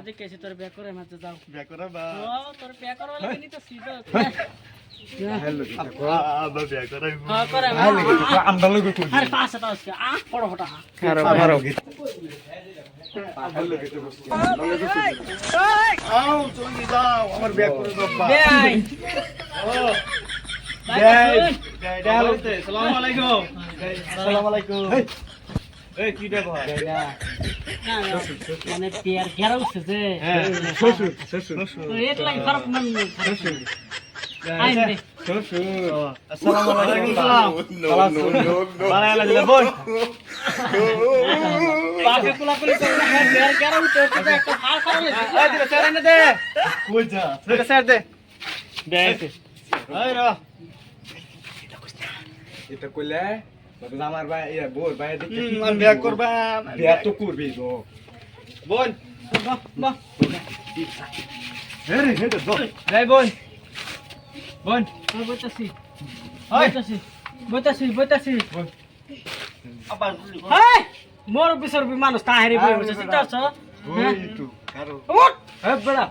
যে কেসি তোর বিয়া করে মাতে যাও বিয়া করা বা ও তোর বিয়া করবা লাগেনি তো সিধা হ্যালো আবা বিয়া করা হ্যাঁ করে আমরা লোক কই আরে পাঁচটা তাও আ বড় ফটা আরে মারো আও চলে যাও আমার বিয়া করে বাবা বেআই ও বেআই আসসালামু আলাইকুম আসসালামু আলাইকুম এই কি দেখো না মানে বিয়ার ঘেরা উঠছে যে হ্যাঁ শ্বশুর তো এক লাখ ফারাক মান শ্বশুর আই রে আসসালামু আলাইকুম বানাইলা দিলে বোন পাকে কুলাকুলি করে না বিয়ার ঘেরা উঠছে তো একটা ফাল ফাল এই দিলে স্যার এনে দে কই যা দে স্যার দে বেআইতে এই র এটা কইলে বাবা আমার ভাই ইয়া বোন ভাই দেখতে কি মান বিয়া করবা বিয়া তো করবি গো বোন বাহ বাহ হেরে হেরে দো যাই বোন বোন বইতাছি ওই বইতাছি বোন আবার হেই মোর বিসর মানুষ তাহেরি বই বসে চিন্তা আছে ওই তো কারো উঠ এ বড়া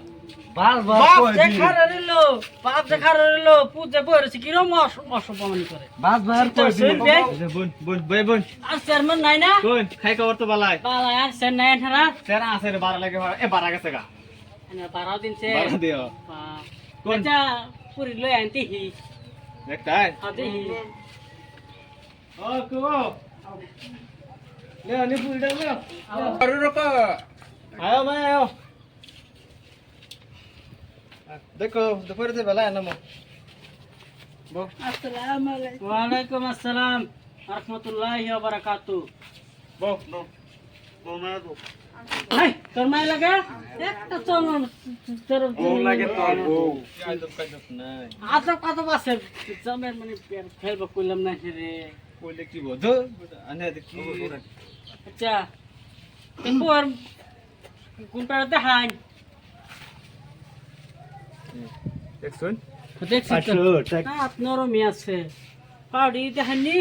বাল বাল বাপ কই দেখার রইলো বাপ দেখার রইলো পূজা বইরেছে কি রকম অসম্মানি করে বাস বার তো শুন বে। বোন বোন ভাই বোন আর চেয়ারম্যান নাই না বোন খাই খবর তো বালাই বালা আর সেন নাই ঠারা স্যার আছে রে 12 লাগে এ 12 গেছে গা এনে 12 দিন সে 12 দিও কোন? আচ্ছা পুরি লই আনতি হি দেখতাই আদি হি ও কো লে নি পুরিটা লে আরে রকা আয় মা আয় দেখো দুপুরে যে বেলা এনামো বো আসসালামু আলাইকুম ওয়া আলাইকুম আসসালাম রাহমাতুল্লাহি ওয়া বারাকাতুহু বো বো বো না তো হাই তোর মাই লাগা একটা চল তোর বউ লাগে তোর বউ কাই দপ নাই আতো কত বাসে জমের মানে ফেলব কইলাম না রে কইলে কি বধ আনে দেখি আচ্ছা তোর কোনটা দেখাই দেখছুন দেখছি আপনার মেয়ে আছে পাউডি দেখাননি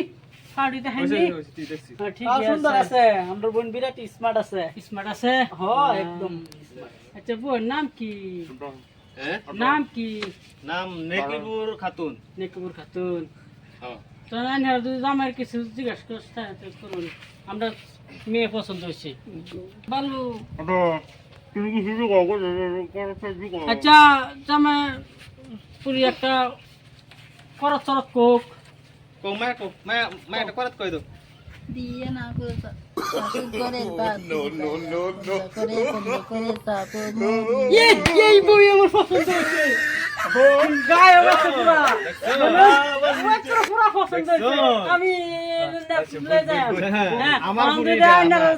পাউডি দেখাননি তুই দেখছি হ্যাঁ ঠিক আছে সুন্দর আছে আমার বোন বিরাট স্মার্ট আছে হ্যাঁ একদম আচ্ছা বোন নাম কি হ্যাঁ নাম কি নাম নেকিবুর খাতুন নেকুবুর খাতুন হ্যাঁ তো আনহার যদি জামাইয়ের কিছু জিজ্ঞাসা করুন আমরা মেয়ে পছন্দ হয়েছে ভালো তুমি কি শুরু করো আচ্ছা জামাই পুরি একটা করত চরত কোক মা এটা করাত কই দাও দিয়ে না করে করে তারপর এই বই আমার পছন্দ হয়েছে গায়ে আছে পুরা পুরা পছন্দ হয়েছে আমি লয়ে যাই আমার পুরি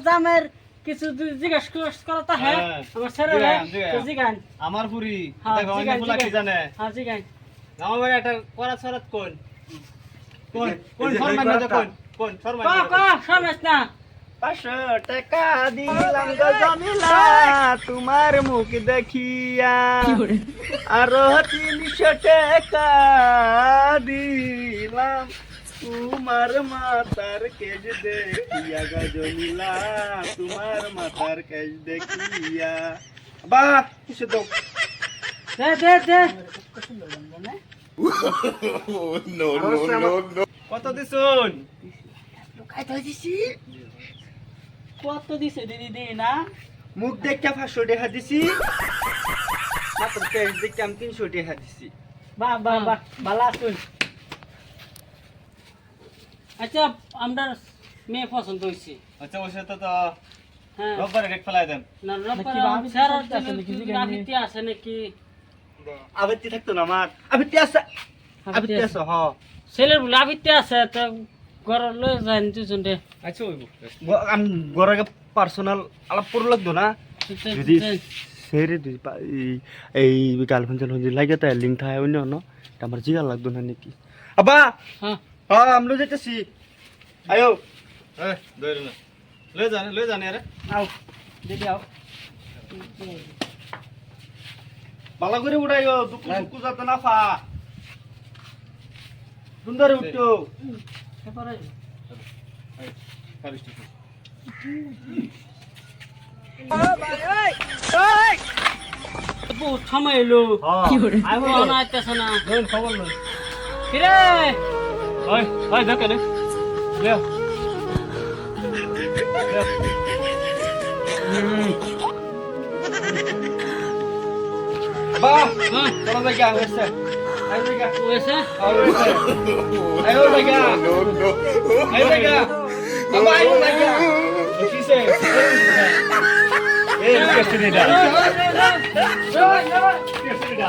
জামের কিছু জিজ্ঞাসা করতা হ্যাঁ আমার ছেলে জিগান আমার পুরি হ্যাঁ, দেখো জিগান, অনেক কি জানে হ্যাঁ জিগান আমার বাড়ি একটা করাত সরাত কোন কোন ফরমান না কোন ফরমান ক সমস না 500 টাকা দিলাম গো জামিলা তোমার মুখ দেখিয়া আর 300 টাকা দিলাম তোমার মাতার কেজ দেখিয়া গো জামিলা তোমার মাতার কেজ দেখিয়া বা কিছু দাও দে কত দিছুন কত দিছে দিদি দি না মুখ দেখে 500 টাকা দিছি মাত্র কেজ দেখে আমি 300 টাকা দিছি বাহ ভালো আছুন আচ্ছা আমরা মেয়ে পছন্দ হয়েছে আচ্ছা ওই সাথে তো হ্যাঁ রোববারে ডেট ফেলাই দেন না রাবিতে আছে নাকি আবৃত্তি থাকতো না আমার আবৃত্তি আছে হ ছেলের বলে আবিতে আছে তো ঘর লয়ে যায় দুজনটে আচ্ছা ওই আমি ঘরে পার্সোনাল আলাপ করে লাগতো না যদি সেরে এই গার্লফ্রেন্ড যদি লাগে তাই লিঙ্ক থাকে অন্য অন্য আমার জিগা লাগতো না নাকি আবা হ্যাঁ হ্যাঁ আমি যেতেছি আয়ো লয়ে জানে আরে আও দিদি আও ভালো করে উড়াইও দুকু দুকু যাতে না ফা সুন্দর উঠো এবারে ফারিস্ট বহুত সময় এলো আই হল ফোন আইতেছে না ধরুন খবর লই কিরে ওই ওই দেখে নে লেও বাহ হ্যাঁ চলো দেখা হয়েছে আই দেখা হয়েছে আই দেখা আই দেখা বাবা আই দেখা কি সে এই কেসে নিডা কেসে নিডা